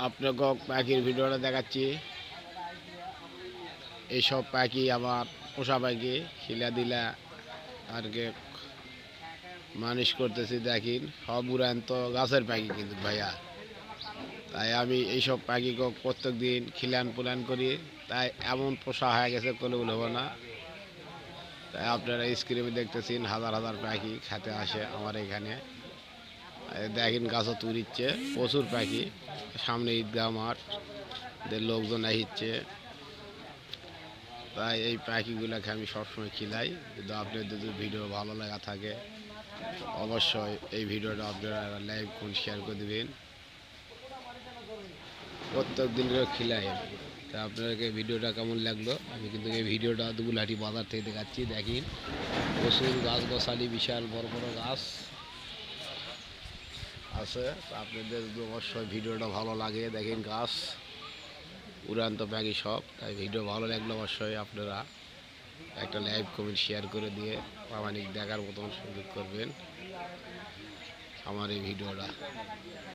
আপনাকে পাখির ভিডিওটা দেখাচ্ছি। এইসব পাখি আমার পোষা পাখি খিলা দিলা আর কি মানুষ করতেছি। দেখিন সব উড়ান্ত গাছের পাখি কিন্তু ভাইয়া। তাই আমি এইসব পাখিকে প্রত্যেক দিন খিলান পুলান করি, তাই এমন পোষা হয়ে গেছে কোনো হবো না। তাই আপনারা স্ক্রিনে দেখতেছেন হাজার হাজার পাখি খেতে আসে আমার এখানে। দেখেন গাছও তুলিচ্ছে প্রচুর পাখি। সামনে ঈদগাহ মাঠ, লোকজন আসছে। তাই এই পাখিগুলোকে আমি সবসময় খিলাই। কিন্তু আপনাদের যদি ভিডিও ভালো লাগা থাকে অবশ্যই এই ভিডিওটা আপনারা লাইক করুন, শেয়ার করে দেবেন। প্রত্যেক দিন করে খিলাই আমি। তা আপনাদেরকে ভিডিওটা কেমন লাগলো? আমি কিন্তু এই ভিডিওটা দুবুলহাটি বাজার থেকে দেখাচ্ছি। দেখেন প্রচুর গাছ গছালি, বিশাল বড় বড় গাছ আছে। আপনাদের যদি অবশ্যই ভিডিওটা ভালো লাগে, দেখেন গাছ উড়ান্ত পাখি সব। তাই ভিডিও ভালো লাগলে অবশ্যই আপনারা একটা লাইক কমেন্ট শেয়ার করে দিয়ে প্রামাণিক দেখার মতন সুযোগ করবেন আমার এই ভিডিওটা।